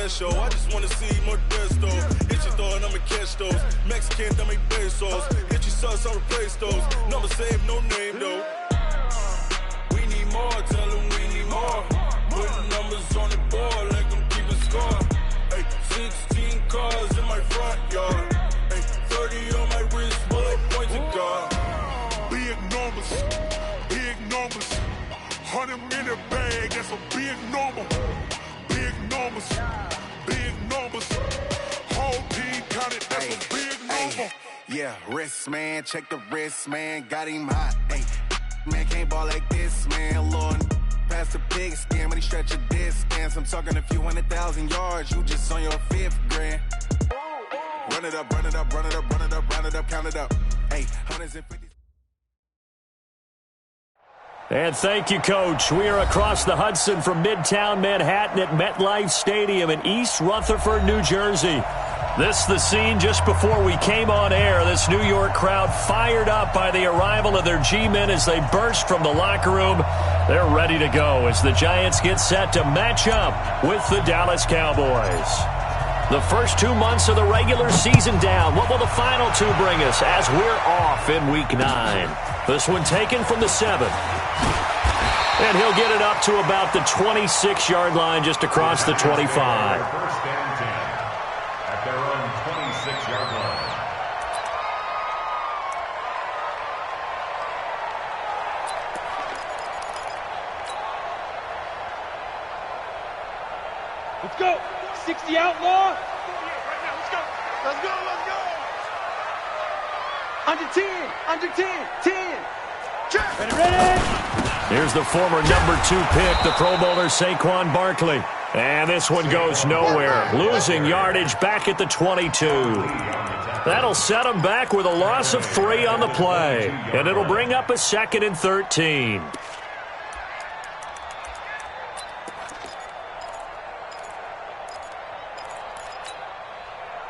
show. I just wanna see more desto. Hit your throw and I'ma catch those. Mexican, that make pesos. Hit your sus, I'll replace those. Number save, no name though. We need more, tell them we need more. Putting numbers on the board like I'm keeping score. Ay, 16 cars in my front yard. Ay, 30 on my wrist, bullet point to God. Big numbers, big numbers. 100 minute bag, that's a big number. Big numbers, big numbers. Whole team counted, that's a big number. Yeah, wrist, man, check the wrist, man. Got him hot, ayy. Man, can't ball like this, man. Lord, past the pig skin, but he stretch a distance. I'm talking a few 100,000 yards, you just on your 5th grand. Run it up, run it up, run it up, run it up, run it up, count it up. Hey, 150. And thank you, Coach. We are across the Hudson from Midtown Manhattan at MetLife Stadium in East Rutherford, New Jersey. This is the scene just before we came on air. This New York crowd fired up by the arrival of their G-men as they burst from the locker room. They're ready to go as the Giants get set to match up with the Dallas Cowboys. The first 2 months of the regular season down. What will the final 2 bring us as we're off in Week 9? This one taken from the 7. And he'll get it up to about the 26-yard line just across the 25. First and 10 at their own 26-yard line. Let's go. 60 outlaw. Right now, let's go. Let's go, let's go. Under 10. Under 10. 10. Check. Ready. Here's the former number 2 pick, the Pro Bowler Saquon Barkley. And this one goes nowhere. Losing yardage back at the 22. That'll set him back with a loss of 3 on the play. And it'll bring up a 2nd and 13.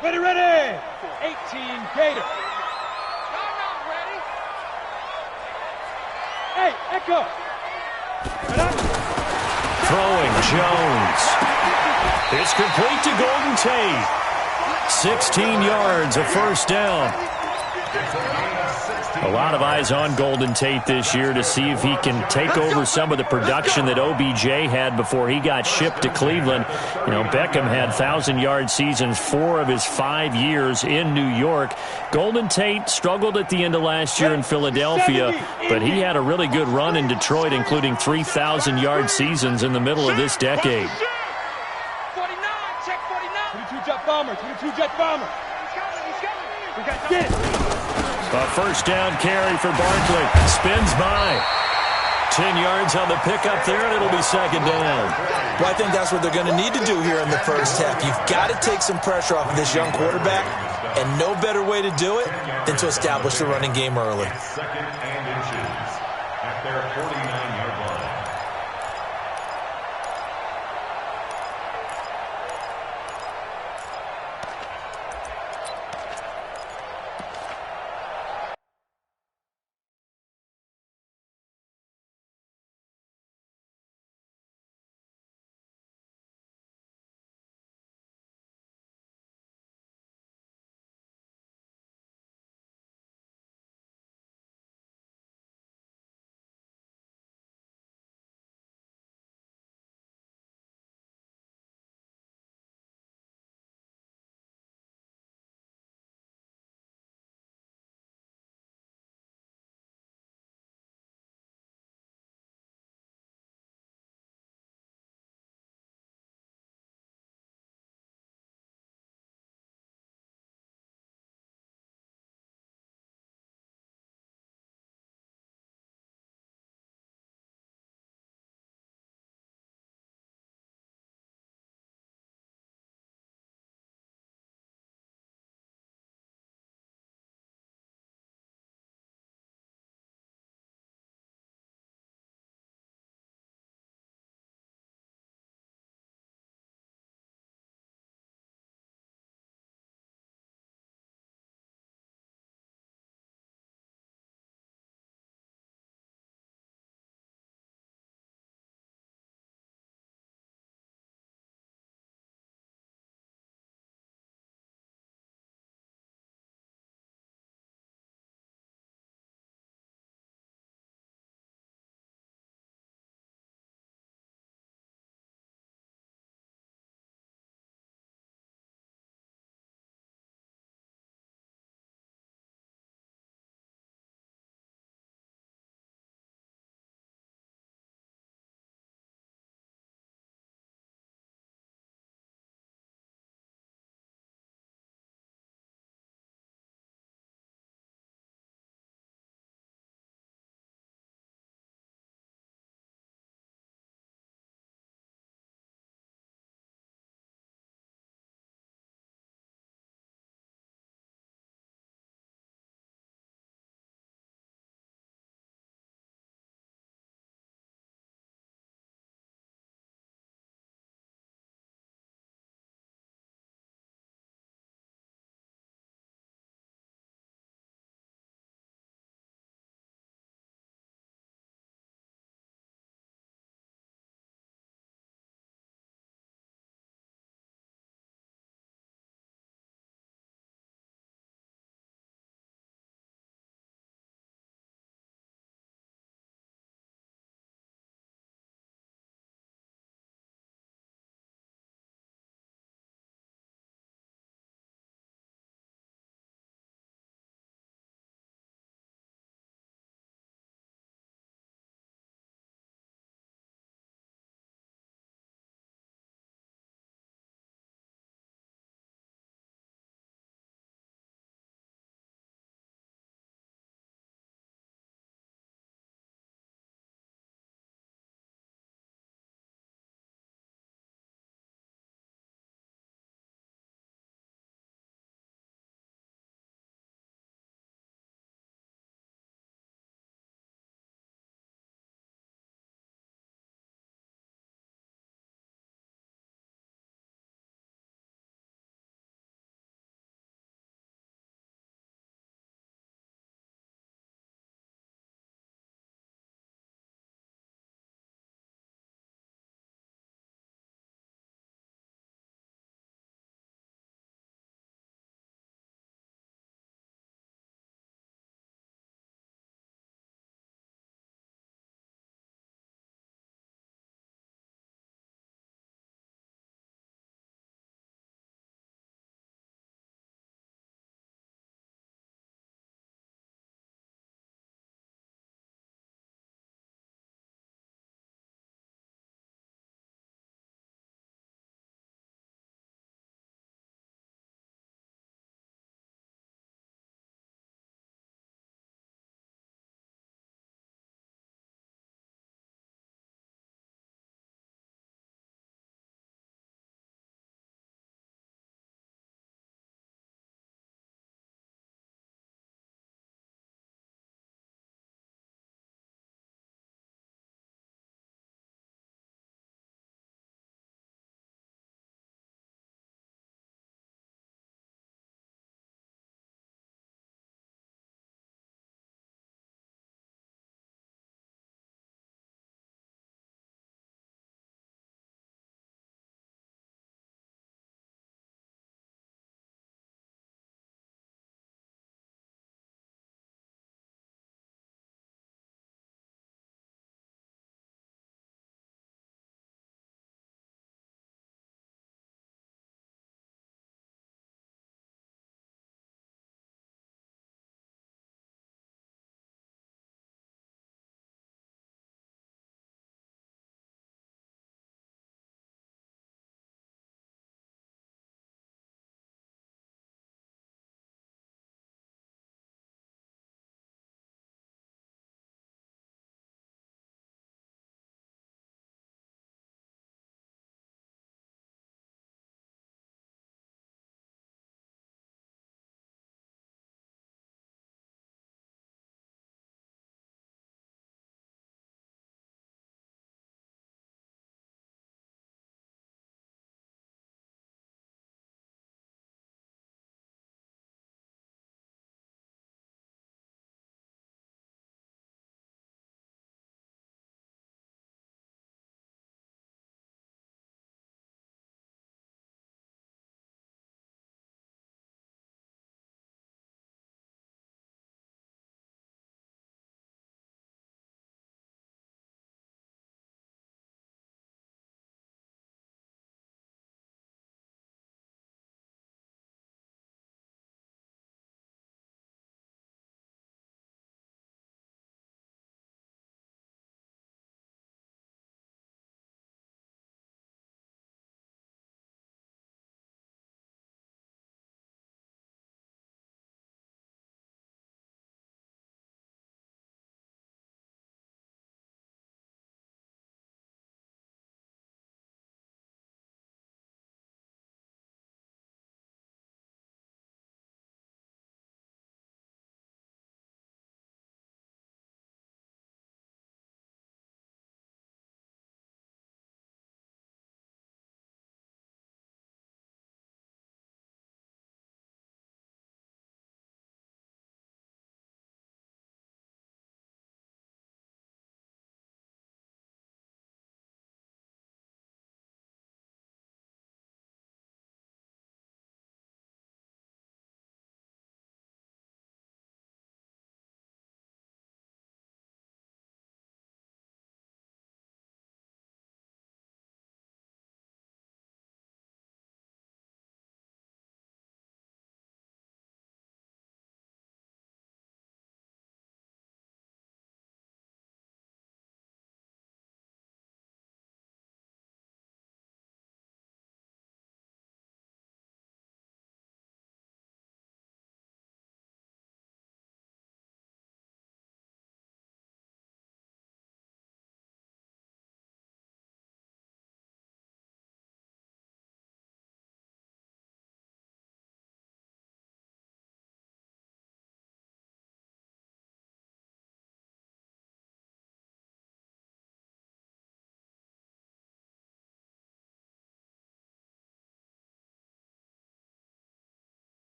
Ready. 18 Gator. Hey, Echo. Throwing Jones. It's complete to Golden Tate. 16 yards, a first down. A lot of eyes on Golden Tate this year to see if he can take over some of the production that OBJ had before he got shipped to Cleveland. You know, Beckham had 1,000-yard seasons 4 of his 5 years in New York. Golden Tate struggled at the end of last year in Philadelphia, but he had a really good run in Detroit, including 3,000-yard seasons in the middle of this decade. 49, check 49. 22 jet bomber, 22 jet bomber. He's coming. We got get it. A first down carry for Barkley. Spins by. 10 yards on the pickup there, and it'll be 2nd down. Well, I think that's what they're going to need to do here in the first half. You've got to take some pressure off of this young quarterback, and no better way to do it than to establish the running game early. 2nd and inches at their 49-yard line.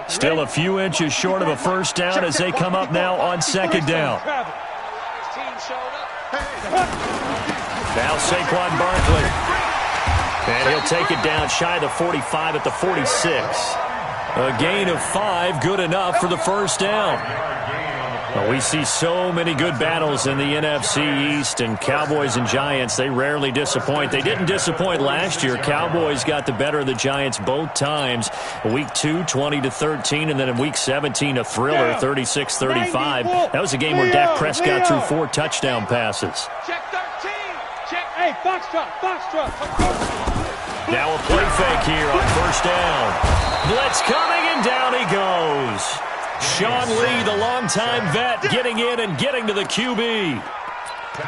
Still a few inches short of a first down as they come up now on second down. Now Saquon Barkley. And he'll take it down shy of the 45 at the 46. A gain of 5, good enough for the first down. Well, we see so many good battles in the NFC East, and Cowboys and Giants, they rarely disappoint. They didn't disappoint last year. Cowboys got the better of the Giants both times. Week 2, 20-13, and then in Week 17, a thriller, 36-35. That was a game where Dak Prescott threw 4 touchdown passes. Check 13. Check. Hey, foxtrot. Now a play fake here on first down. Blitz coming, and down he goes. Sean Lee, the longtime vet, getting in and getting to the QB.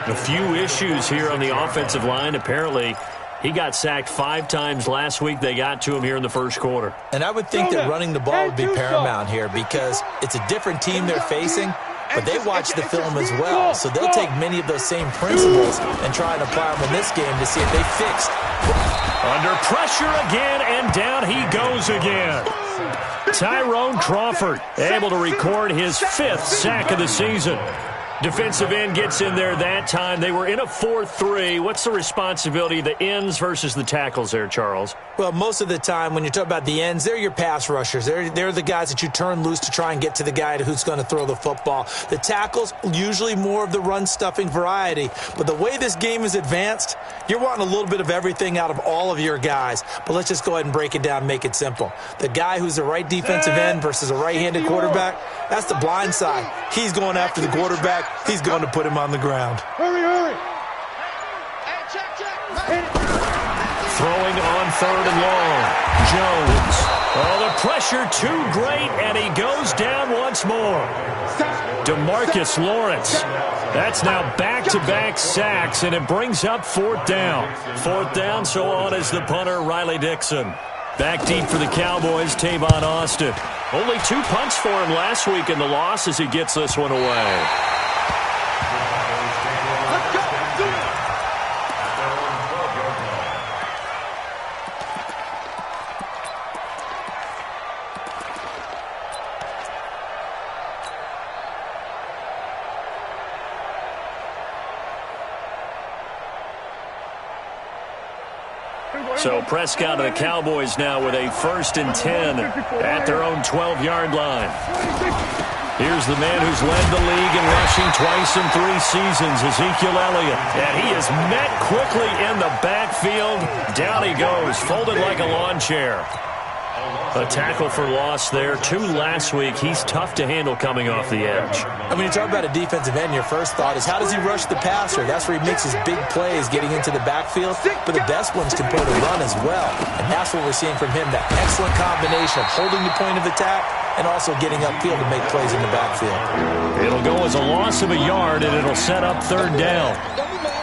A few issues here on the offensive line. Apparently, he got sacked 5 times last week. They got to him here in the first quarter. And I would think that running the ball would be paramount here because it's a different team they're facing, but they watch the film as well. So they'll take many of those same principles and try and apply them in this game to see if they fixed. Under pressure again, and down he goes again. Tyrone Crawford able to record his 5th sack of the season. Defensive end gets in there that time. They were in a 4-3. What's the responsibility of the ends versus the tackles there, Charles? Well, most of the time when you talk about the ends, they're your pass rushers. They're the guys that you turn loose to try and get to the guy who's going to throw the football. The tackles, usually more of the run-stuffing variety. But the way this game is advanced, you're wanting a little bit of everything out of all of your guys. But let's just go ahead and break it down and make it simple. The guy who's the right defensive end versus a right-handed quarterback, that's the blind side. He's going after the quarterback. He's going to put him on the ground. Hurry. Throwing on 3rd and long. Jones. Oh, the pressure too great, and he goes down once more. DeMarcus Lawrence. That's now back-to-back sacks, and it brings up 4th down. 4th down, so on is the punter, Riley Dixon. Back deep for the Cowboys, Tavon Austin. Only 2 punts for him last week in the loss as he gets this one away. So Prescott and the Cowboys now with a 1st and 10 at their own 12-yard line. Here's the man who's led the league in rushing twice in 3 seasons, Ezekiel Elliott. And he is met quickly in the backfield. Down he goes, folded like a lawn chair. A tackle for loss there. 2 last week. He's tough to handle coming off the edge. And when you talk about a defensive end, your first thought is how does he rush the passer? That's where he makes his big plays getting into the backfield. But the best ones can play the run as well. And that's what we're seeing from him, that excellent combination of holding the point of attack and also getting upfield to make plays in the backfield. It'll go as a loss of a yard, and it'll set up 3rd down.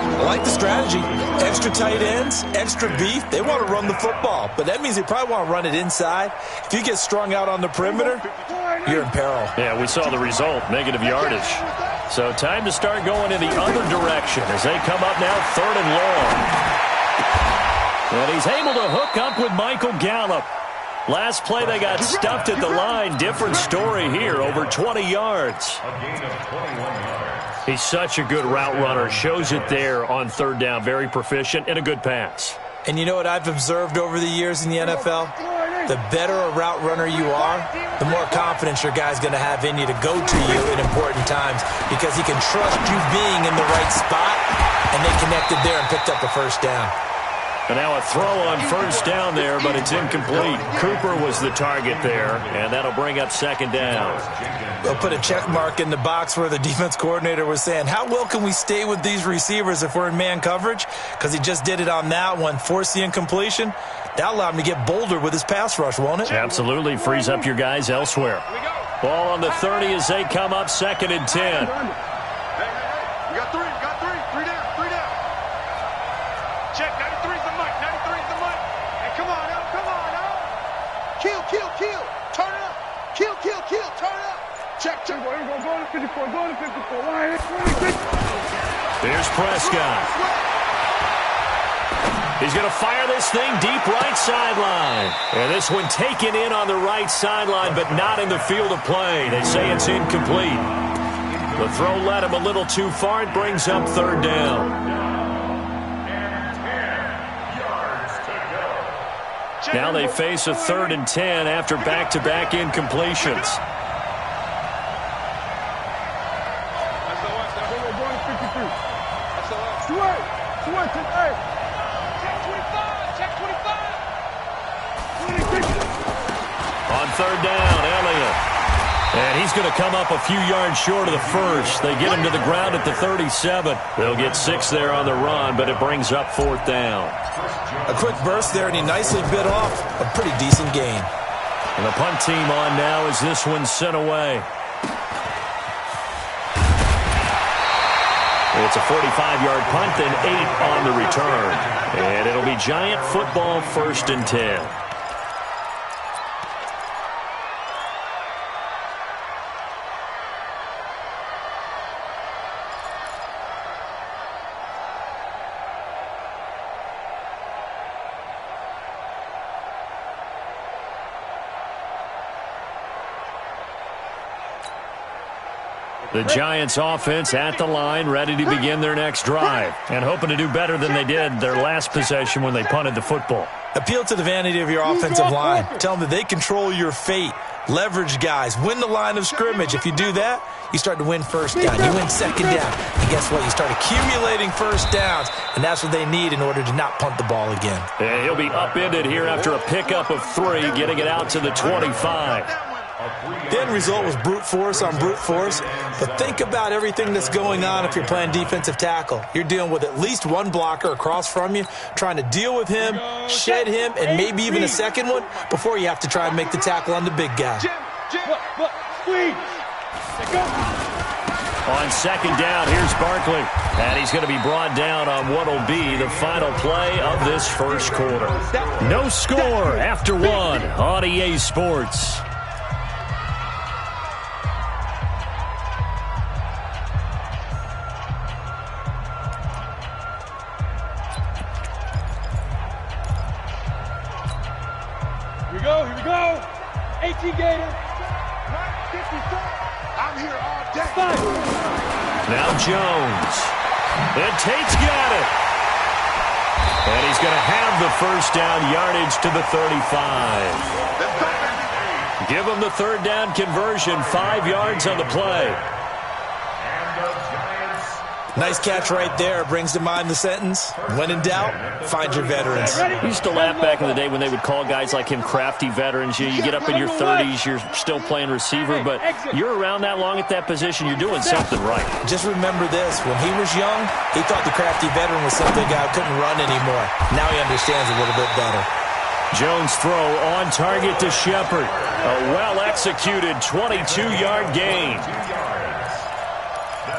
I like the strategy. Extra tight ends, extra beef. They want to run the football, but that means they probably want to run it inside. If you get strung out on the perimeter, you're in peril. Yeah, we saw the result, negative yardage. So time to start going in the other direction as they come up now 3rd and long. And he's able to hook up with Michael Gallup. Last play they got stuffed at the line. Different story here, over 20 yards. A gain of 21 yards. He's such a good route runner. Shows it there on 3rd down. Very proficient and a good pass. And you know what I've observed over the years in the NFL? The better a route runner you are, the more confidence your guy's going to have in you to go to you in important times because he can trust you being in the right spot, and they connected there and picked up the first down. And now a throw on 1st down there, but it's incomplete. Cooper was the target there, and that'll bring up 2nd down. They'll put a check mark in the box where the defense coordinator was saying, how well can we stay with these receivers if we're in man coverage? Because he just did it on that one, forced the incompletion. That'll allow him to get bolder with his pass rush, won't it? Absolutely. Frees up your guys elsewhere. Ball on the 30 as they come up 2nd and 10. We got three. Three down. Check, 93's the mic. 93's the mic. Hey, come on up. Kill. Turn it up. Kill. Turn it up. Check. Go to 54. Go to 54. There's Prescott. He's going to fire this thing deep right sideline. And this one taken in on the right sideline, but not in the field of play. They say it's incomplete. The throw led him a little too far. It brings up 3rd down. Now they face a 3rd and 10 after back-to-back incompletions. On 3rd down, Elliott. And he's going to come up a few yards short of the first. They get him to the ground at the 37. They'll get 6 there on the run, but it brings up 4th down. A quick burst there, and he nicely bit off a pretty decent gain. And the punt team on now as this one's sent away. It's a 45-yard punt, then 8 on the return. And it'll be Giant football, 1st and 10. The Giants offense at the line, ready to begin their next drive, and hoping to do better than they did their last possession when they punted the football. Appeal to the vanity of your offensive line. Tell them that they control your fate. Leverage guys. Win the line of scrimmage. If you do that, you start to win 1st down. You win 2nd down. And guess what? You start accumulating 1st downs, and that's what they need in order to not punt the ball again. And he'll be upended here after a pickup of 3, getting it out to the 25. The end result was brute force on brute force, but think about everything that's going on if you're playing defensive tackle. You're dealing with at least one blocker across from you, trying to deal with him, shed him, and maybe even a second one before you have to try and make the tackle on the big guy. On 2nd down, here's Barkley, and he's going to be brought down on what will be the final play of this first quarter. No score after 1 on EA Sports. Here we go. 18 Gator. I'm here all day. Now Jones. And Tate's got it. And he's going to have the 1st down yardage to the 35. Give him the 3rd down conversion, 5 yards on the play. Nice catch right there. Brings to mind the sentence, when in doubt, find your veterans. I used to laugh back in the day when they would call guys like him crafty veterans. You get up in your 30s, you're still playing receiver, but you're around that long at that position, you're doing something right. Just remember this. When he was young, he thought the crafty veteran was something guy who couldn't run anymore. Now he understands a little bit better. Jones throw on target to Shepard. A well-executed 22-yard gain.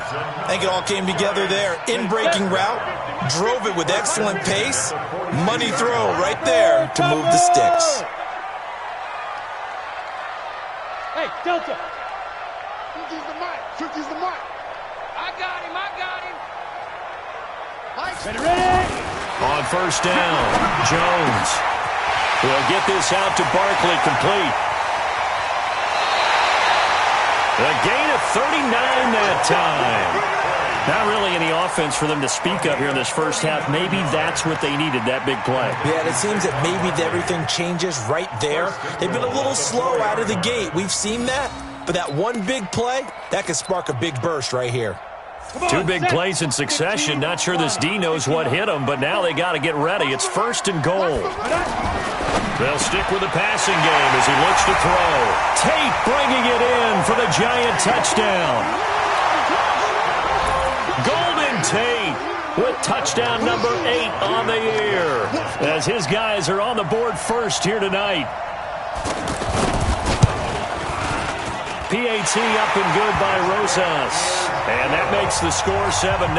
I think it all came together there. In-breaking route, drove it with excellent pace. Money throw right there to move the sticks. Hey, Delta. Use the mic. Use the mic. I got him. Ready. On 1st down, Jones will get this out to Barkley, complete. A gain of 39 that time. Not really any offense for them to speak of here in this first half. Maybe that's what they needed, that big play. Yeah, it seems that maybe everything changes right there. They've been a little slow out of the gate. We've seen that. But that one big play, that could spark a big burst right here. 2 big plays in succession. Not sure this D knows what hit them, but now they got to get ready. It's 1st and goal. They'll stick with the passing game as he looks to throw. Tate bringing it in for the Giant touchdown. Golden Tate with touchdown number 8 on the year as his guys are on the board first here tonight. PAT up and good by Rosas. And that makes the score 7-0.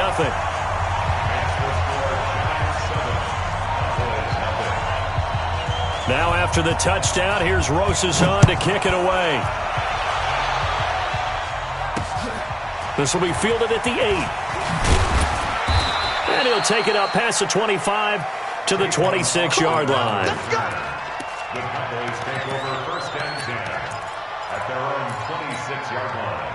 Now after the touchdown, here's Rosas on to kick it away. This will be fielded at the 8. And he'll take it up past the 25 to the 26-yard line. The Cowboys take over 1st and 10 at their own 26-yard line.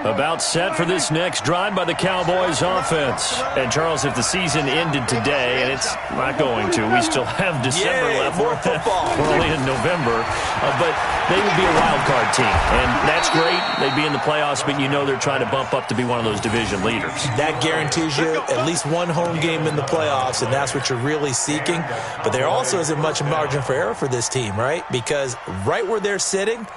About set for this next drive by the Cowboys offense. And, Charles, if the season ended today, and it's not going to, we still have December left. More football. We're only in November. But they would be a wild card team. And that's great. They'd be in the playoffs, but you know they're trying to bump up to be one of those division leaders. That guarantees you at least one home game in the playoffs, and that's what you're really seeking. But there also isn't much margin for error for this team, right? Because right where they're sitting,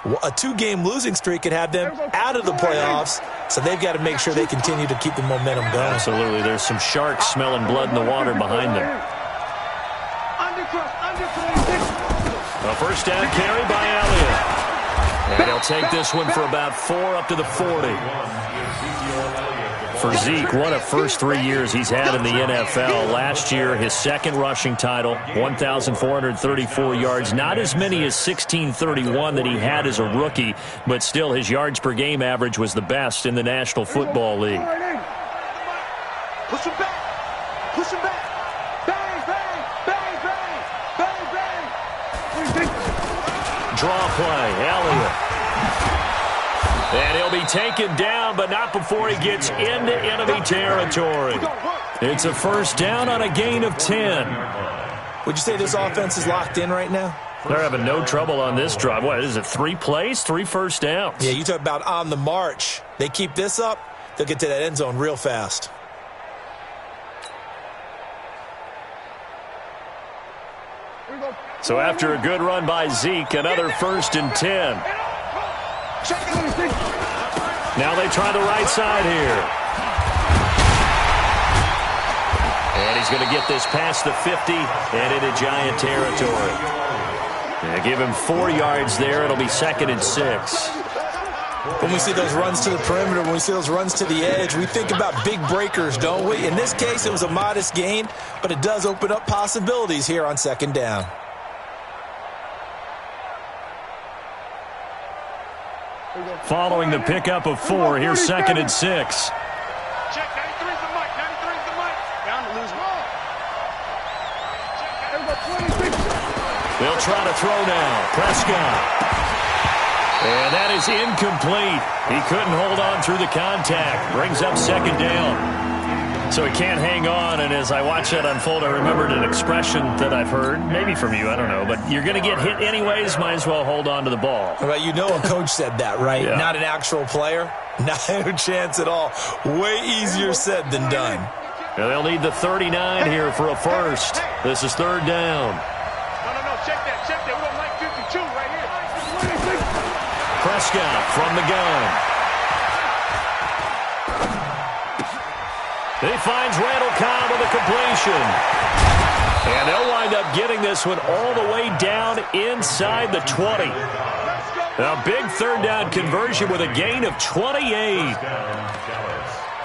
a 2-game losing streak could have them out of the playoffs, so they've got to make sure they continue to keep the momentum going. Absolutely. There's some sharks smelling blood in the water behind them. A first down carry by Elliott. And he'll take this one for about 4 up to the 40. For Zeke, what a first 3 years he's had in the NFL. Last year, his second rushing title, 1,434 yards. Not as many as 1,631 that he had as a rookie, but still his yards per game average was the best in the National Football League. Push him back. Push him back. Bang, bang, bang, bang, bang, bang. Draw play, Elliott. And he'll be taken down, but not before he gets into enemy territory. It's a first down on a gain of 10. Would you say this offense is locked in right now? They're having no trouble on this drive. What is it, 3 plays, 3 first downs? Yeah, you talk about on the march. They keep this up, they'll get to that end zone real fast. So after a good run by Zeke, another 1st and 10. Now they try the right side here. And he's going to get this past the 50 and into Giant territory. And give him 4 yards there. It'll be 2nd and 6. When we see those runs to the perimeter, when we see those runs to the edge, we think about big breakers, don't we? In this case, it was a modest gain, but it does open up possibilities here on 2nd down. Following the pickup of 4, here's 2nd and 6. Check, 93's the mic, 93's the mic. Down to lose one. They'll try to throw now. Prescott. And that is incomplete. He couldn't hold on through the contact. Brings up 2nd down. So he can't hang on, and as I watch that unfold, I remembered an expression that I've heard, maybe from you, I don't know, but you're going to get hit anyways, might as well hold on to the ball. Well, you know a coach said that, right? Yeah. Not an actual player. Not a chance at all. Way easier said than done. And they'll need the 39 here for a first. This is 3rd down. No, check that. We don't like 52 right here. Prescott from the gun. He finds Randall Cobb with a completion. And they'll wind up getting this one all the way down inside the 20. A big 3rd down conversion with a gain of 28.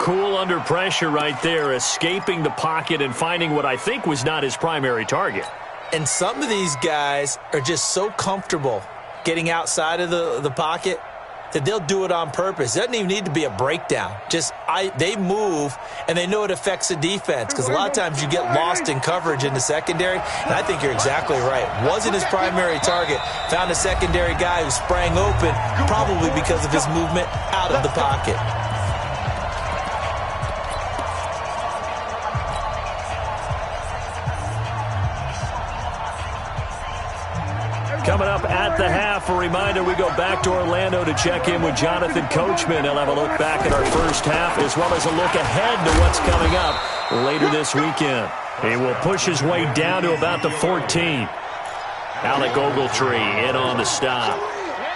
Cool under pressure right there, escaping the pocket and finding what I think was not his primary target. And some of these guys are just so comfortable getting outside of the pocket that they'll do it on purpose. It doesn't even need to be a breakdown. They move, and they know it affects the defense, because a lot of times you get lost in coverage in the secondary, and I think you're exactly right. Wasn't his primary target. Found a secondary guy who sprang open, probably because of his movement out of the pocket. Coming up at the half, a reminder, we go back to Orlando to check in with Jonathan Coachman. He'll have a look back at our first half as well as a look ahead to what's coming up later this weekend. He will push his way down to about the 14. Alec Ogletree in on the stop.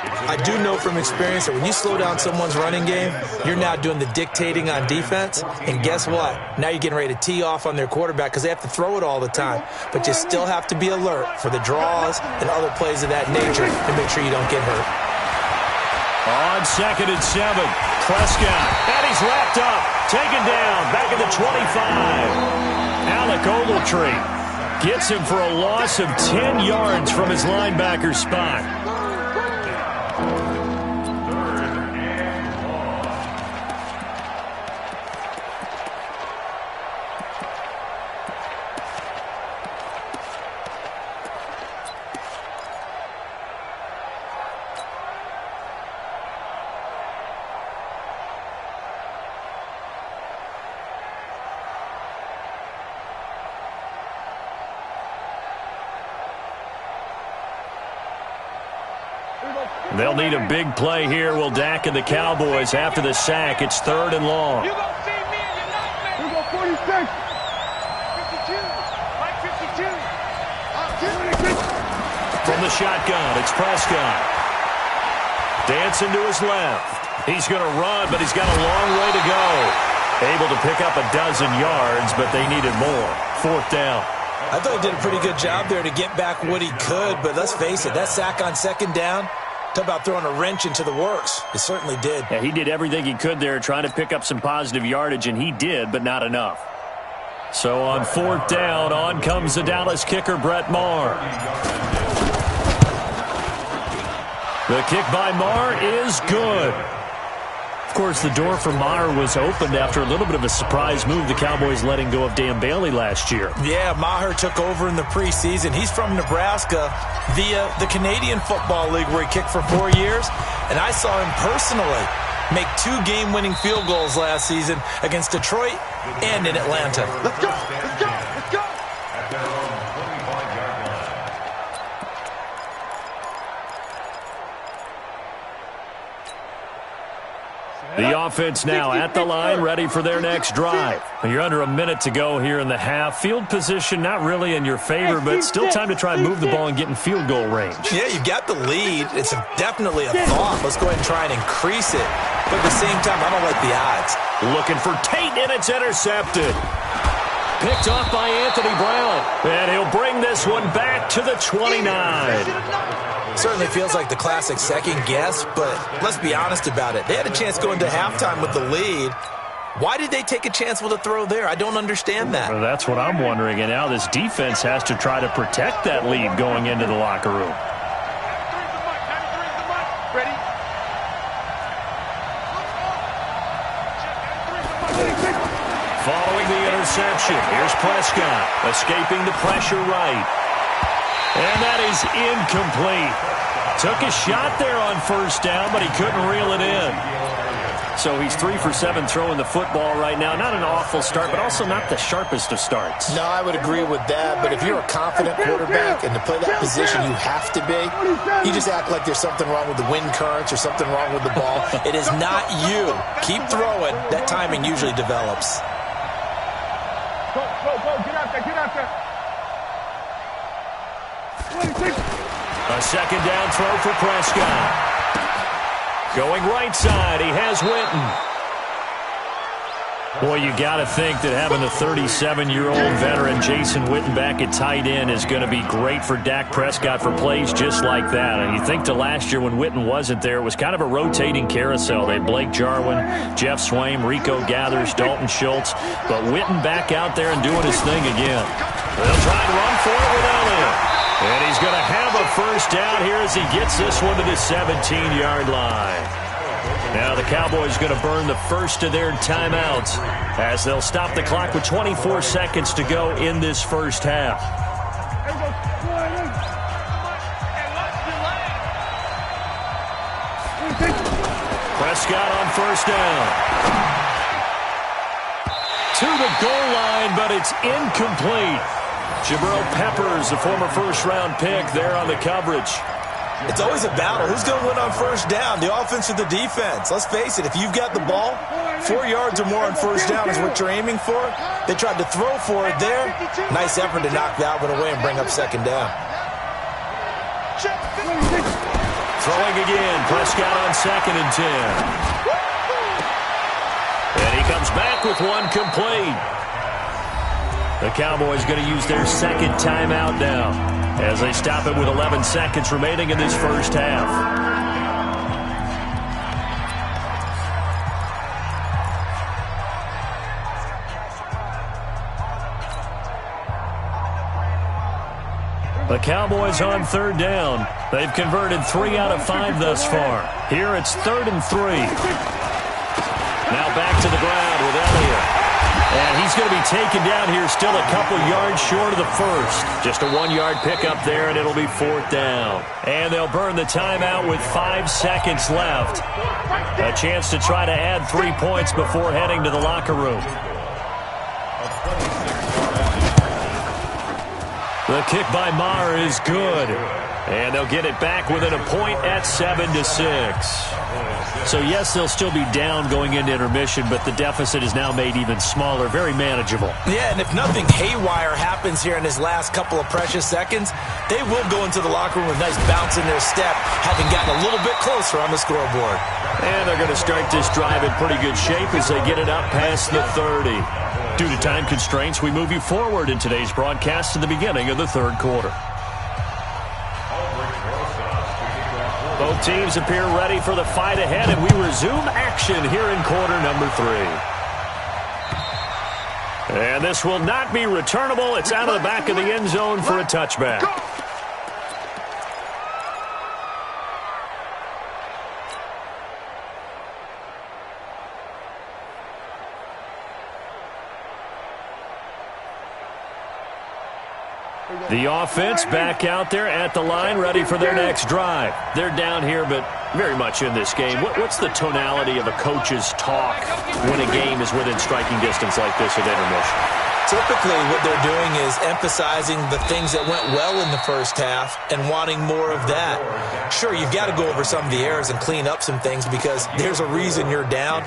I do know from experience that when you slow down someone's running game, you're now doing the dictating on defense. And guess what? Now you're getting ready to tee off on their quarterback because they have to throw it all the time. But you still have to be alert for the draws and other plays of that nature to make sure you don't get hurt. On 2nd and 7, Prescott. And he's wrapped up. Taken down. Back at the 25. Alec Ogletree gets him for a loss of 10 yards from his linebacker spot. They'll need a big play here. Will Dak and the Cowboys after the sack. It's 3rd and long. You gonna see me and your nightmare. We go 46. 52. Mike 52. From the shotgun, it's Prescott. Dancing to his left. He's going to run, but he's got a long way to go. Able to pick up a dozen yards, but they needed more. 4th down. I thought he did a pretty good job there to get back what he could, but let's face it, that sack on 2nd down, talk about throwing a wrench into the works. It certainly did. Yeah, he did everything he could there trying to pick up some positive yardage, and he did, but not enough. So on 4th down, on comes the Dallas kicker, Brett Maher. The kick by Maher is good. Of course, the door for Maher was opened after a little bit of a surprise move, the Cowboys letting go of Dan Bailey last year. Yeah, Maher took over in the preseason. He's from Nebraska via the Canadian Football League where he kicked for 4 years. And I saw him personally make 2 game-winning field goals last season against Detroit and in Atlanta. Let's go! Let's go! Let's go! At their own 25-yard line. The offense now at the line, ready for their next drive. You're under a minute to go here in the half. Field position not really in your favor, but still time to try and move the ball and get in field goal range. Yeah, you've got the lead. It's definitely a thought. Let's go ahead and try and increase it. But at the same time, I don't like the odds. Looking for Tate, and it's intercepted. Picked off by Anthony Brown. And he'll bring this one back to the 29. Certainly feels like the classic second guess, but let's be honest about it. They had a chance going to halftime with the lead. Why did they take a chance with a throw there? I don't understand that. Well, that's what I'm wondering. And now this defense has to try to protect that lead going into the locker room. Ready? Following the interception, here's Prescott, escaping the pressure right. And that is incomplete. Took a shot there on 1st down, but he couldn't reel it in. So he's 3 for 7 throwing the football right now. Not an awful start, but also not the sharpest of starts. No, I would agree with that, but if you're a confident quarterback and to play that position you have to be, you just act like there's something wrong with the wind currents or something wrong with the ball. It is not you. Keep throwing. That timing usually develops. Go, get out there, get out there. A 2nd down throw for Prescott. Going right side, he has Witten. Boy, you got to think that having the 37-year-old veteran Jason Witten back at tight end is going to be great for Dak Prescott for plays just like that. And you think to last year when Witten wasn't there, it was kind of a rotating carousel. They had Blake Jarwin, Jeff Swaim, Rico Gathers, Dalton Schultz. But Witten back out there and doing his thing again. They'll try and run for it with Elliott. And he's going to have a 1st down here as he gets this one to the 17-yard line. Now the Cowboys going to burn the first of their timeouts as they'll stop the clock with 24 seconds to go in this first half. Prescott on 1st down. To the goal line, but it's incomplete. Jabril Peppers, the former 1st-round pick, there on the coverage. It's always a battle. Who's going to win on 1st down, the offense or the defense? Let's face it, if you've got the ball, 4 yards or more on 1st down is what you're aiming for. They tried to throw for it there. Nice effort to knock that one away and bring up 2nd down. Throwing again, Prescott on 2nd and 10. And he comes back with one complete. The Cowboys going to use their 2nd timeout now as they stop it with 11 seconds remaining in this first half. The Cowboys on 3rd down. They've converted 3 out of 5 thus far. Here it's 3rd and 3. Now back to the ground with Elliott. And he's going to be taken down here still a couple yards short of the 1st. Just a 1-yard pickup there, and it'll be 4th down. And they'll burn the timeout with 5 seconds left. A chance to try to add 3 points before heading to the locker room. The kick by Maher is good. And they'll get it back within a point at 7-6. So, yes, they'll still be down going into intermission, but the deficit is now made even smaller, very manageable. Yeah, and if nothing haywire happens here in his last couple of precious seconds, they will go into the locker room with a nice bounce in their step, having gotten a little bit closer on the scoreboard. And they're going to start this drive in pretty good shape as they get it up past the 30. Due to time constraints, we move you forward in today's broadcast to the beginning of the third quarter. Both teams appear ready for the fight ahead, and we resume action here in quarter number 3. And this will not be returnable. It's out of the back of the end zone for a touchback. The offense back out there at the line, ready for their next drive. They're down here, but very much in this game. What's the tonality of a coach's talk when a game is within striking distance like this at intermission? Typically, what they're doing is emphasizing the things that went well in the first half and wanting more of that. Sure, you've got to go over some of the errors and clean up some things because there's a reason you're down.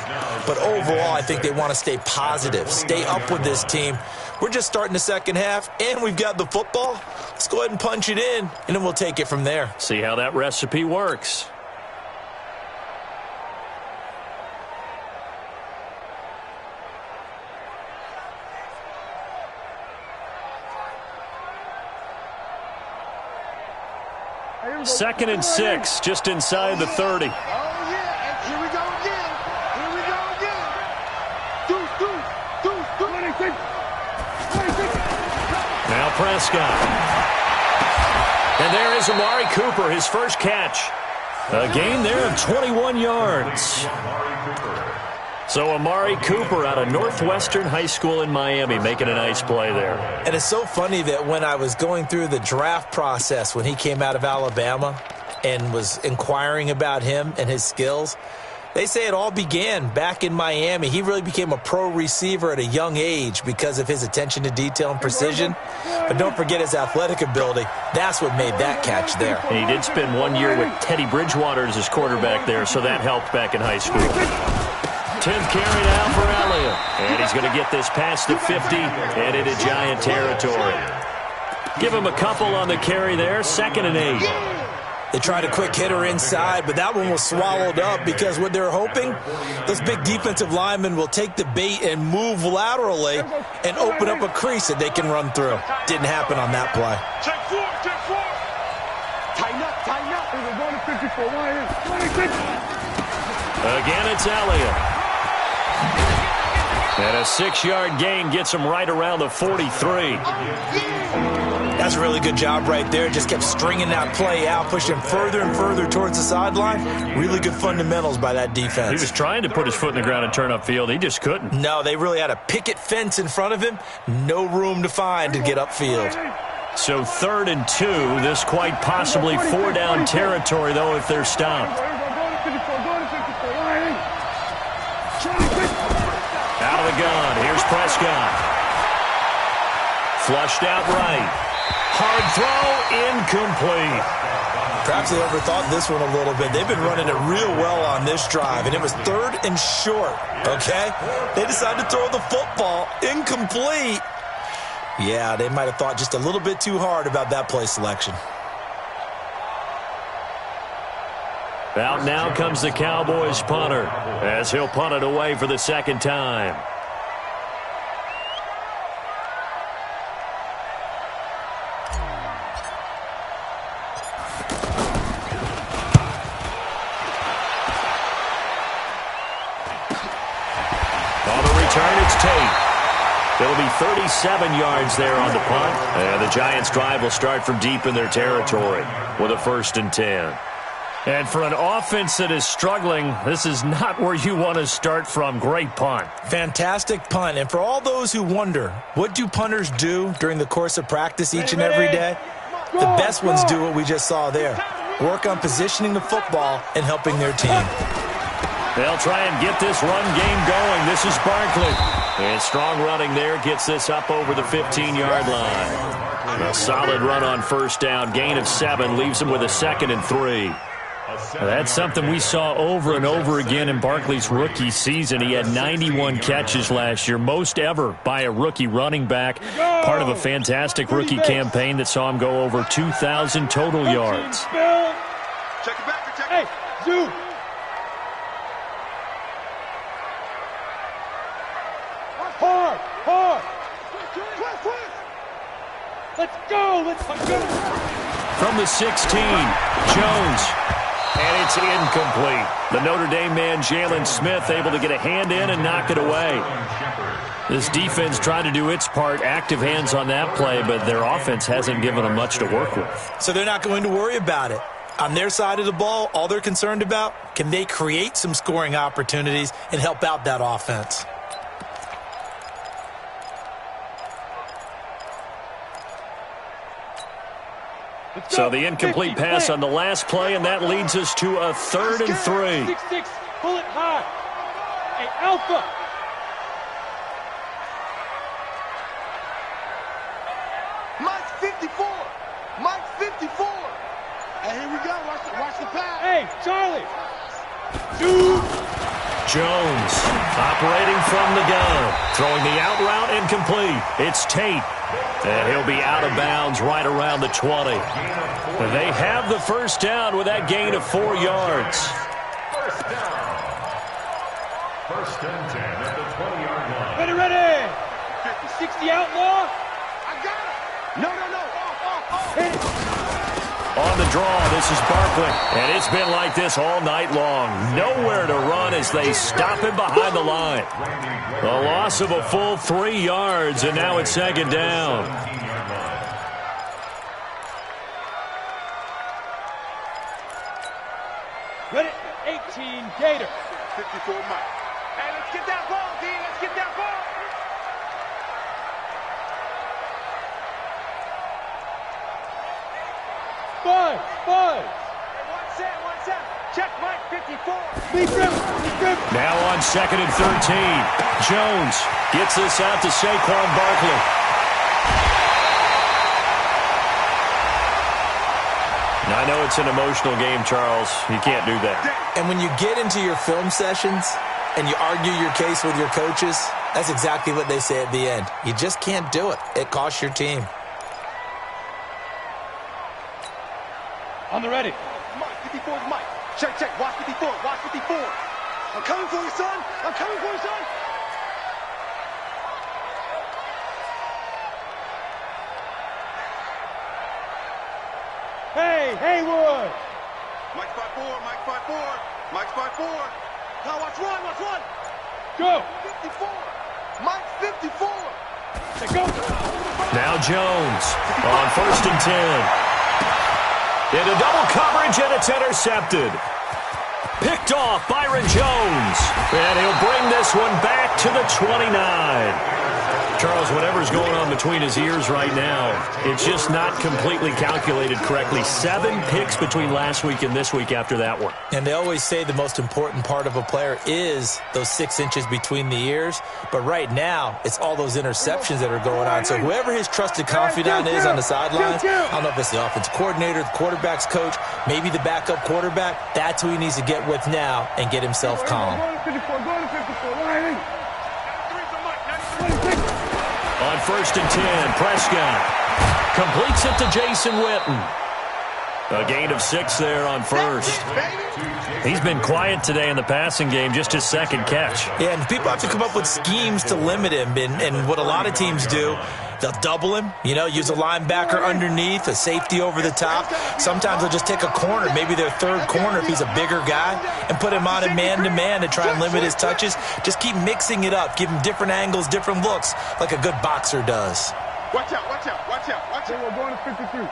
But overall, I think they want to stay positive, stay up with this team. We're just starting the second half, and we've got the football. Let's go ahead and punch it in, and then we'll take it from there. See how that recipe works. Second and 6, just inside the 30. Oh, yeah, and here we go again. Here we go again. Deuce. 26. Now Prescott. And there is Amari Cooper, his first catch. A gain there of 21 yards. So Amari Cooper out of Northwestern High School in Miami making a nice play there. And it's so funny that when I was going through the draft process when he came out of Alabama and was inquiring about him and his skills, they say it all began back in Miami. He really became a pro receiver at a young age because of his attention to detail and precision. But don't forget his athletic ability. That's what made that catch there. And he did spend 1 year with Teddy Bridgewater as his quarterback there, so that helped back in high school. 10th carry now for Elliott. And he's going to get this past the 50 and into Giant territory. Give him a couple on the carry there, 2nd and 8. They tried a quick hitter inside, but that one was swallowed up because what they're hoping, those big defensive linemen will take the bait and move laterally and open up a crease that they can run through. Didn't happen on that play. Check 4. Tighten up. We're going to 54. 26. Again, it's Elliott. And a 6-yard gain gets him right around the 43. That's a really good job right there. Just kept stringing that play out, pushing further and further towards the sideline. Really good fundamentals by that defense. He was trying to put his foot in the ground and turn upfield. He just couldn't. No, they really had a picket fence in front of him. No room to find to get upfield. So 3rd and 2. This quite possibly 4-down territory, though, if they're stopped. Out of the gun. Here's Prescott. Flushed out right. Hard throw, incomplete. Perhaps they overthought this one a little bit. They've been running it real well on this drive, and it was 3rd and short, okay? They decided to throw the football, incomplete. Yeah, they might have thought just a little bit too hard about that play selection. Out now comes the Cowboys punter as he'll punt it away for the 2nd time. It'll be 37 yards there on the punt. And the Giants' drive will start from deep in their territory with a 1st and 10. And for an offense that is struggling, this is not where you want to start from. Great punt. Fantastic punt. And for all those who wonder, what do punters do during the course of practice each and every day? The best ones do what we just saw there. Work on positioning the football and helping their team. They'll try and get this run game going. This is Barkley. And strong running there gets this up over the 15-yard line. A solid run on first down. Gain of 7 leaves him with a 2nd and 3. That's something we saw over and over again in Barkley's rookie season. He had 91 catches last year, most ever by a rookie running back, part of a fantastic rookie campaign that saw him go over 2,000 total yards. Check it back. Hey, Zoo. Hard. Let's go. From the 16, Jones. And it's incomplete. The Notre Dame man, Jalen Smith, able to get a hand in and knock it away. This defense tried to do its part, active hands on that play, but their offense hasn't given them much to work with. So they're not going to worry about it. On their side of the ball, all they're concerned about, can they create some scoring opportunities and help out that offense? So the incomplete pass on the last play, and that leads us to a 3rd and 3. 6-6, pull it high. Hey, Alpha. Mike's 54. Hey, here we go. Watch the pass. Hey, Charlie. Jones operating from the gun. Throwing the out route incomplete. It's Tate. And he'll be out of bounds right around the 20. They have the first down with that gain of 4 yards. First down. 1st and 10 at the 20-yard line. Ready. 50-60 outlaw. I got it. No. Hit it. On the draw, this is Barkley. And it's been like this all night long. Nowhere to run as they stop him behind the line. The loss of a full 3 yards, and now it's 2nd down. Ready, 18, Gator. 54, Mike. Hey, let's get that ball, D. Let's get that ball. Five. Hey, one set. Check, Mike, 54. Big grip. Now on 2nd and 13. Jones gets this out to Saquon Barkley. I know it's an emotional game, Charles. You can't do that. And when you get into your film sessions and you argue your case with your coaches, that's exactly what they say at the end. You just can't do it. It costs your team. On the ready. Mike, 54 is Mike. Check. Watch 54. I'm coming for you, son. Hey, Haywood. Mike's 5'4. Now watch run. Go. 54. Mike's 54. Say go. Now Jones on 1st and 10. Into double coverage, and it's intercepted. Picked off Byron Jones. And he'll bring this one back to the 29. Charles, whatever's going on between his ears right now, it's just not completely calculated correctly. 7 picks between last week and this week after that one. And they always say the most important part of a player is those 6 inches between the ears. But right now, it's all those interceptions that are going on. So whoever his trusted confidant is on the sidelines, I don't know if it's the offensive coordinator, the quarterback's coach, maybe the backup quarterback, that's who he needs to get with now and get himself calm. On 1st and 10, Prescott completes it to Jason Witten. A gain of 6 there on 1st. He's been quiet today in the passing game, just his 2nd catch. Yeah, and people have to come up with schemes to limit him. And what a lot of teams do, they'll double him, use a linebacker underneath, a safety over the top. Sometimes they'll just take a corner, maybe their 3rd corner if he's a bigger guy, and put him on a man-to-man to try and limit his touches. Just keep mixing it up, give him different angles, different looks, like a good boxer does. Watch out. We're going to 53.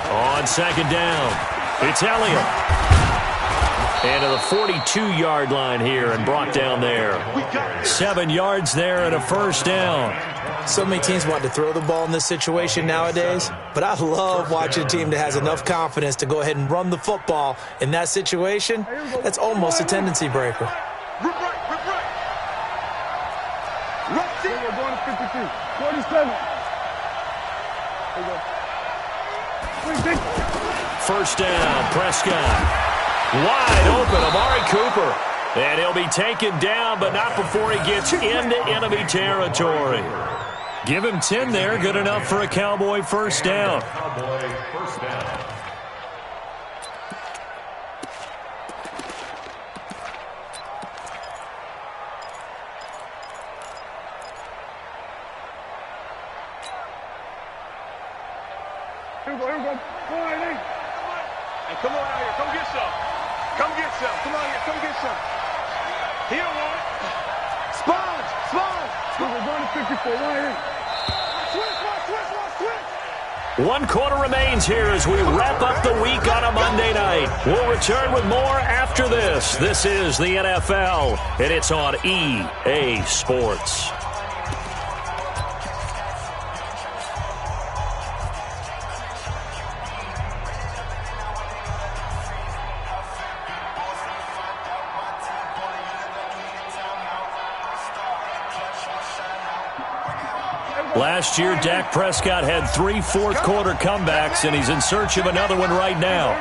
On 2nd down, it's Elliott. And to the 42-yard line here and brought down there. 7 yards there and a 1st down. So many teams want to throw the ball in this situation nowadays, but I love watching a team that has enough confidence to go ahead and run the football. In that situation, that's almost a tendency breaker. 47. There you go. First down, Prescott. Wide open, Amari Cooper. And he'll be taken down, but not before he gets into enemy territory. Give him 10 there, good enough for a Cowboy first down. Cowboy first down. Here we go. Come on, hey. Hey, come on out here. Come get some. Come get some. Come on here. Come get some. Here, one. Sponge. We're going to 54. Right here. Switch. 1 quarter remains here as we wrap up the week on a Monday night. We'll return with more after this. This is the NFL, and it's on EA Sports. Last year, Dak Prescott had 3 fourth-quarter comebacks, and he's in search of another one right now.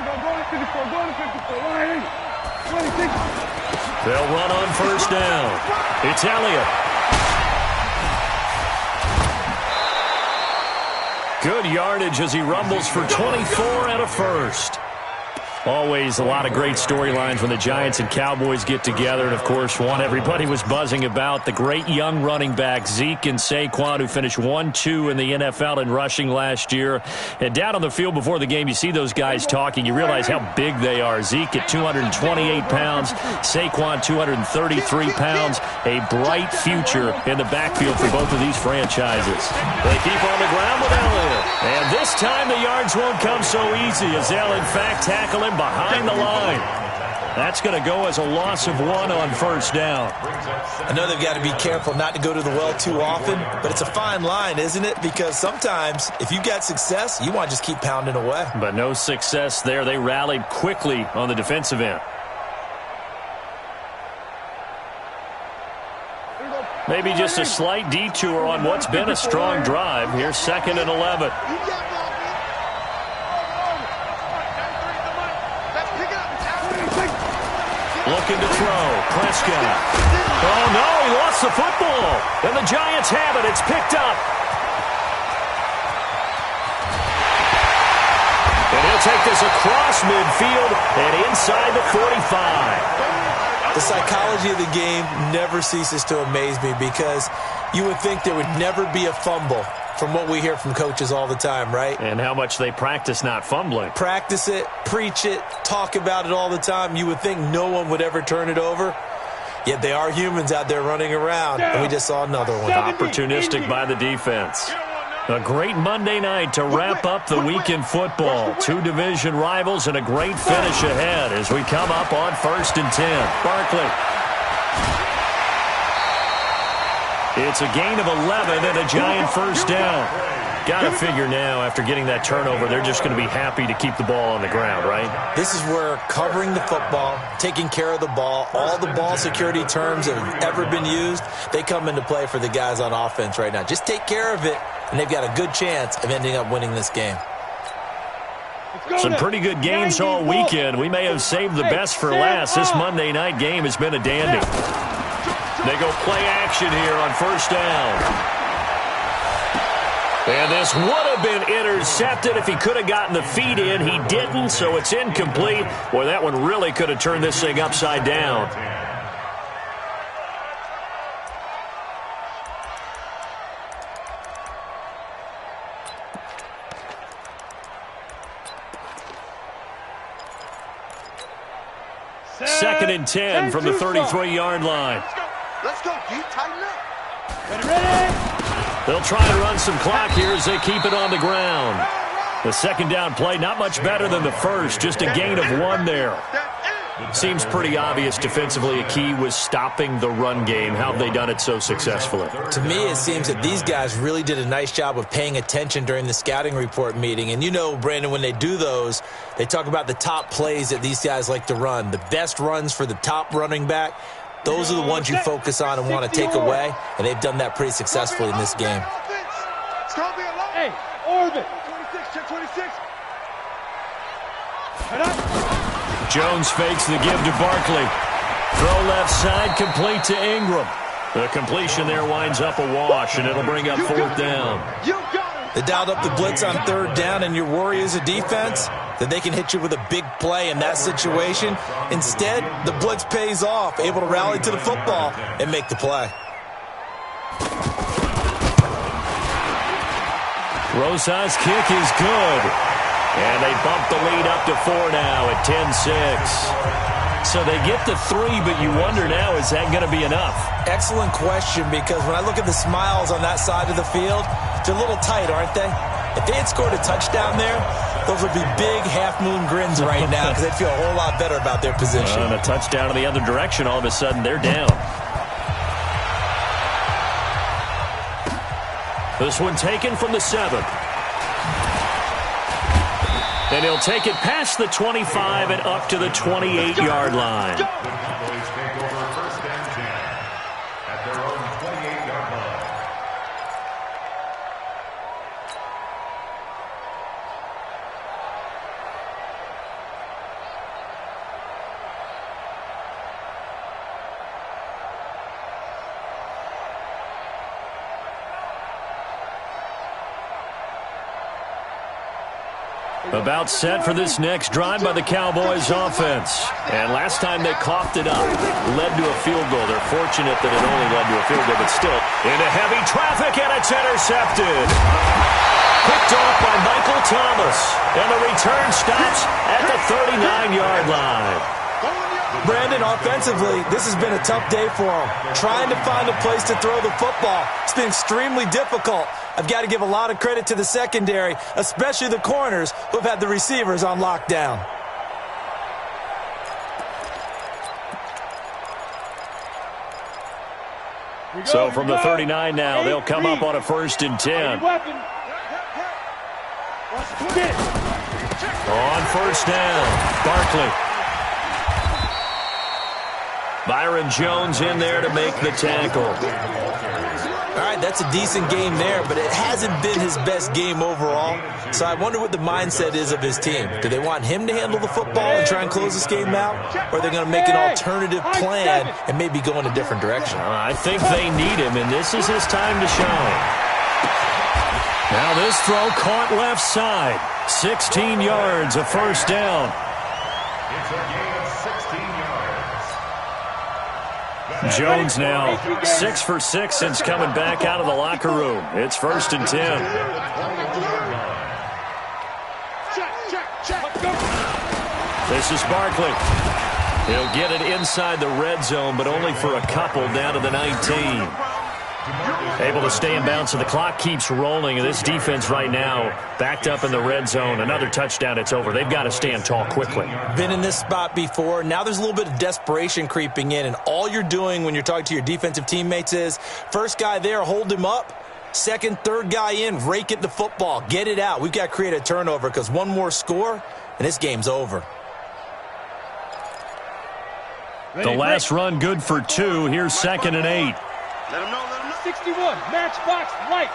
They'll run on first down. It's Elliott. Good yardage as he rumbles for 24 and a first. Always a lot of great storylines when the Giants and Cowboys get together. And, of course, one everybody was buzzing about, the great young running back Zeke and Saquon, who finished 1-2 in the NFL in rushing last year. And down on the field before the game, you see those guys talking. You realize how big they are. Zeke at 228 pounds, Saquon 233 pounds. A bright future in the backfield for both of these franchises. They keep on the ground with Elliott. And this time the yards won't come so easy as they'll, in fact, tackle him behind the line. That's going to go as a loss of 1 on first down. I know they've got to be careful not to go to the well too often, but it's a fine line, isn't it? Because sometimes if you've got success, you want to just keep pounding away. But no success there. They rallied quickly on the defensive end. Maybe just a slight detour on what's been a strong drive. Here's 2nd and 11. Looking to throw. Prescott. Oh, no, he lost the football. And the Giants have it. It's picked up. And he'll take this across midfield and inside the 45. The psychology of the game never ceases to amaze me because you would think there would never be a fumble from what we hear from coaches all the time, right? And how much they practice not fumbling. Practice it, preach it, talk about it all the time. You would think no one would ever turn it over. Yet they are humans out there running around, and we just saw another one. Opportunistic by the defense. A great Monday night to wrap up the week in football. 2 division rivals and a great finish ahead as we come up on 1st and 10. Barkley. It's a gain of 11 and a Giant first down. Got to figure now, after getting that turnover, they're just going to be happy to keep the ball on the ground, right? This is where covering the football, taking care of the ball, all the ball security terms that have ever been used, they come into play for the guys on offense right now. Just take care of it, and they've got a good chance of ending up winning this game. Some pretty good games all weekend. We may have saved the best for last. This Monday night game has been a dandy. They go play action here on first down. And this would have been intercepted if he could have gotten the feet in. He didn't, so it's incomplete. Boy, that one really could have turned this thing upside down. Second and 10 from the 33-yard line. Let's go, G. Tighten up. Ready? They'll try to run some clock here as they keep it on the ground. The second down play, not much better than the first, just a gain of 1 there. Seems pretty obvious defensively a key was stopping the run game. How have they done it so successfully? To me, it seems that these guys really did a nice job of paying attention during the scouting report meeting. And you know, Brandon, when they do those, they talk about the top plays that these guys like to run. The best runs for the top running back. those are the ones you focus on and want to take away, and they've done that pretty successfully in this game. Hey, orbit. 26, check 26. Jones fakes the give to Barkley. Throw left side, complete to Ingram. The completion there winds up a wash, and it'll bring up fourth down. They dialed up the blitz on third down, and your worry as a defense that they can hit you with a big play in that situation. Instead, the blitz pays off, able to rally to the football and make the play. Rosa's kick is good. And they bump the lead up to 4 now at 10-6. So they get to 3, but you wonder now, is that going to be enough? Excellent question, because when I look at the smiles on that side of the field, they're a little tight, aren't they? If they had scored a touchdown there, those would be big half-moon grins right now because they'd feel a whole lot better about their position. And a touchdown in the other direction, all of a sudden they're down. This one taken from the 7. And he'll take it past the 25 and up to the 28-yard line. The Cowboys take over first and 10 at their own 28-yard line. About set for this next drive by the Cowboys offense. And last time they coughed it up, led to a field goal. They're fortunate that it only led to a field goal, but still into heavy traffic, and it's intercepted. Picked off by Michael Thomas. And the return stops at the 39-yard line. Brandon, offensively, this has been a tough day for him. Trying to find a place to throw the football. It's been extremely difficult. I've got to give a lot of credit to the secondary, especially the corners who have had the receivers on lockdown. So from the 39 now, they'll come up on a 1st and 10. On 1st down, Barkley. Byron Jones in there to make the tackle. All right, that's a decent game there, but it hasn't been his best game overall. So I wonder what the mindset is of his team. Do they want him to handle the football and try and close this game out? Or are they going to make an alternative plan and maybe go in a different direction? I think they need him, and this is his time to shine. Now this throw caught left side. 16 yards, a 1st down. It's a gain of 16 yards. Jones now 6 for 6 since coming back out of the locker room. It's 1st and 10. This is Barkley. He'll get it inside the red zone, but only for a couple down to the 19. Able to stay in bounds, so the clock keeps rolling, and this defense right now backed up in the red zone. Another touchdown, it's over. They've got to stand tall quickly. Been in this spot before. Now there's a little bit of desperation creeping in, and all you're doing when you're talking to your defensive teammates is first guy there, hold him up. Second, third guy in, rake it the football. Get it out. We've got to create a turnover because one more score, and this game's over. The last run good for 2. Here's 2nd and 8. Let him know. 61, matchbox lights.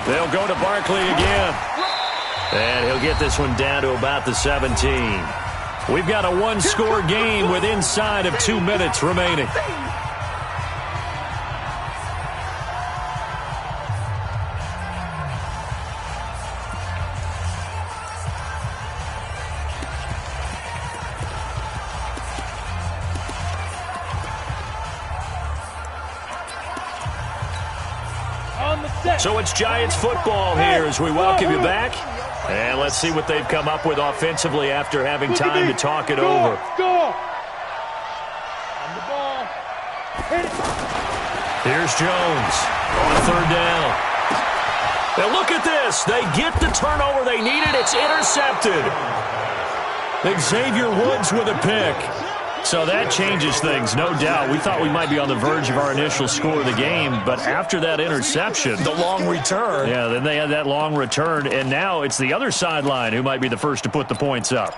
They'll go to Barkley again. And he'll get this one down to about the 17. We've got a one-score game with inside of 2 minutes remaining. So it's Giants football here as we welcome you back. And let's see what they've come up with offensively after having time to talk it over. Here's Jones on 3rd down. Now look at this. They get the turnover they needed. It's intercepted. Xavier Woods with a pick. So that changes things, no doubt. We thought we might be on the verge of our initial score of the game, but after that interception, the long return. Yeah, then they had that long return, and now it's the other sideline who might be the first to put the points up.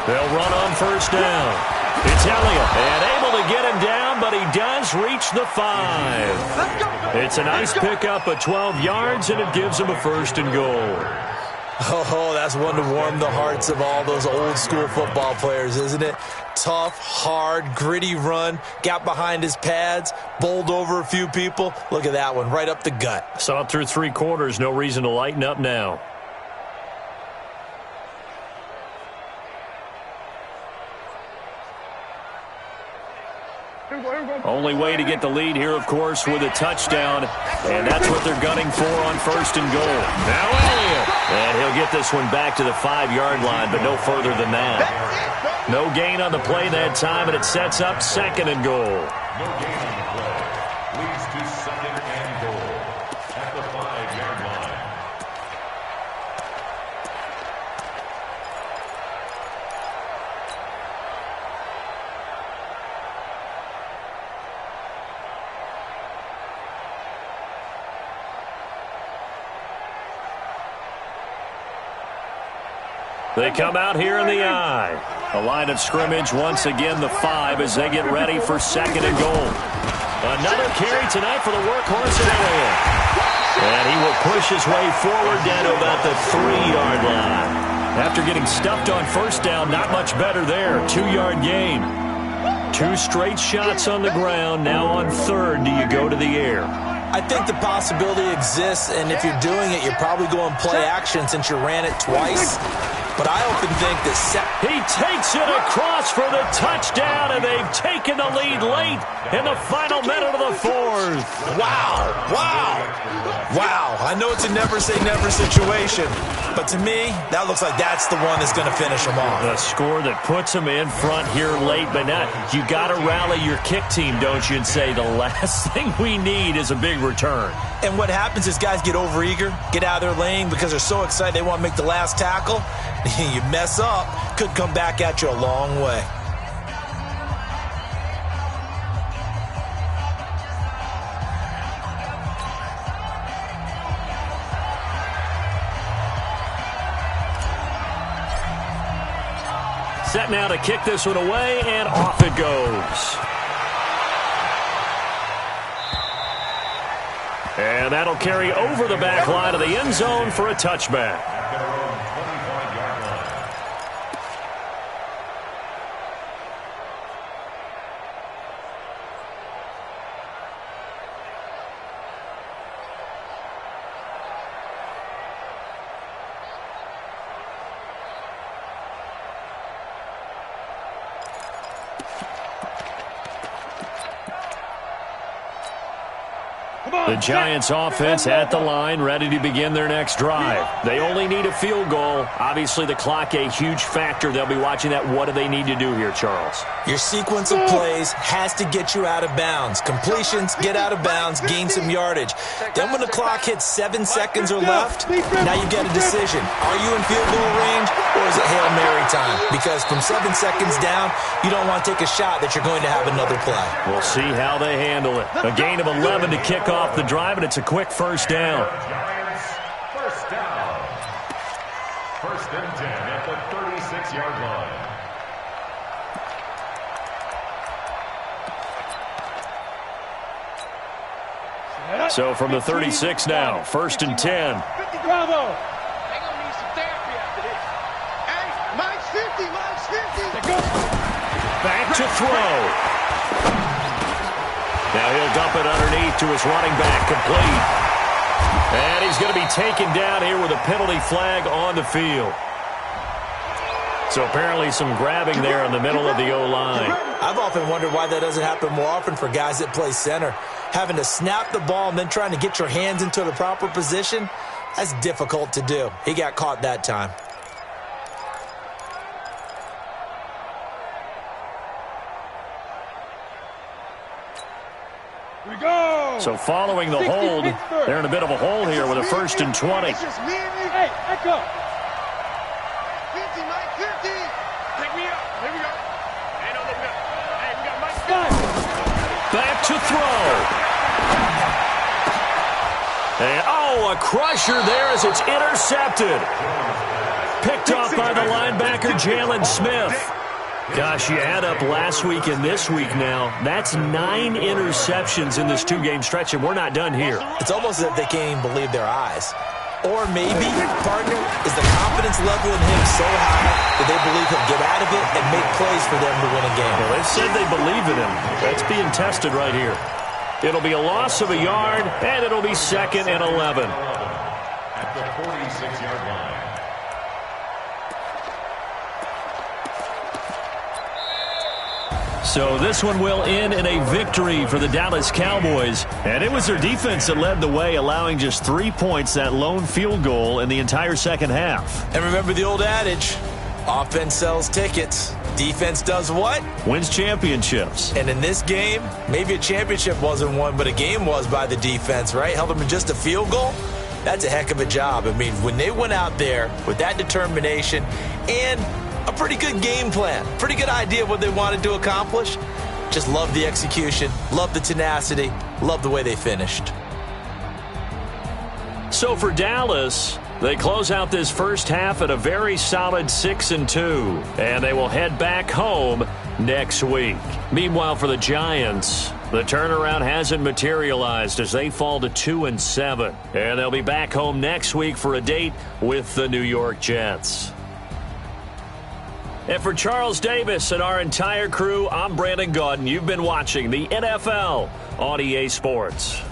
They'll run on first down. It's Elliott, and able to get him down, but he does reach the 5. It's a nice pickup of 12 yards, and it gives him a first and goal. Oh, that's one to warm the hearts of all those old-school football players, isn't it? Tough, hard, gritty run, got behind his pads, bowled over a few people. Look at that one, right up the gut. Saw it through 3 quarters, no reason to lighten up now. Only way to get the lead here, of course, with a touchdown, and that's what they're gunning for on first and goal. Now Elliott, and he'll get this one back to the 5-yard line, but no further than that. No gain on the play that time, and it sets up second and goal. No gain on the play. Leads to second and goal at the 5-yard line. They come out here in the I. A line of scrimmage, once again the 5 as they get ready for second and goal. Another carry tonight for the workhorse Elliott. And he will push his way forward down to about the 3-yard line. After getting stuffed on first down, not much better there. 2-yard gain. 2 straight shots on the ground. Now on third, do you go to the air? I think the possibility exists, and if you're doing it, you're probably going play action since you ran it twice. But I often think that he takes it across for the touchdown, and they've taken the lead late in the final minute of the 4th. Wow. I know it's a never-say-never situation, but to me, that looks like that's the one that's going to finish them off. The score that puts them in front here late, but now you got to rally your kick team, don't you, and say the last thing we need is a big return. And what happens is guys get overeager, get out of their lane because they're so excited they want to make the last tackle. You mess up, could come back at you a long way. Set now to kick this one away, and off it goes. And that'll carry over the back line of the end zone for a touchback. The Giants offense at the line, ready to begin their next drive. They only need a field goal. Obviously, the clock a huge factor. They'll be watching that. What do they need to do here, Charles? Your sequence of plays has to get you out of bounds. Completions, get out of bounds, gain some yardage. Then when the clock hits 7 seconds or left, now you get a decision. Are you in field goal range or is it Hail Mary time? Because from 7 seconds down, you don't want to take a shot that you're going to have another play. We'll see how they handle it. A gain of 11 to kick off the drive, and it's a quick first down. Giants, first down. First and 10 at the 36-yard line. So from the 36 now, first and 10. Bravo. Back to throw. Now he'll dump it underneath to his running back, complete. And he's going to be taken down here with a penalty flag on the field. So apparently some grabbing there in the middle of the O-line. I've often wondered why that doesn't happen more often for guys that play center. Having to snap the ball and then trying to get your hands into the proper position, That's difficult to do. He got caught that time. Here we go. So following the hold, they're in a bit of a hole here with a 1st and 20. It's just me and you. Hey, echo. 50, Mike, 50. Pick me up. Here we go. Hey, no, look up. Hey, we got Mike. Back to throw. And, a crusher there as it's intercepted. Picked off by the linebacker, Jalen Smith. Gosh, you add up last week and this week now, that's 9 interceptions in this 2-game stretch, and we're not done here. It's almost as if they can't even believe their eyes. Or maybe, partner, is the confidence level in him so high that they believe he'll get out of it and make plays for them to win a game. Well, they said they believe in him. That's being tested right here. It'll be a loss of a yard, and it'll be 2nd and 11. At the 46-yard line. So this one will end in a victory for the Dallas Cowboys. And it was their defense that led the way, allowing just 3 points, that lone field goal in the entire second half. And remember the old adage, offense sells tickets. Defense does what? Wins championships. And in this game, maybe a championship wasn't won, but a game was by the defense, right? Held them to just a field goal. That's a heck of a job. I mean, when they went out there with that determination and a pretty good game plan, pretty good idea of what they wanted to accomplish, just love the execution, love the tenacity, love the way they finished. So for Dallas, they close out this first half at a very solid 6-2, and they will head back home next week. Meanwhile, for the Giants, the turnaround hasn't materialized as they fall to 2-7, and they'll be back home next week for a date with the New York Jets. And for Charles Davis and our entire crew, I'm Brandon Gaudin. You've been watching the NFL on EA Sports.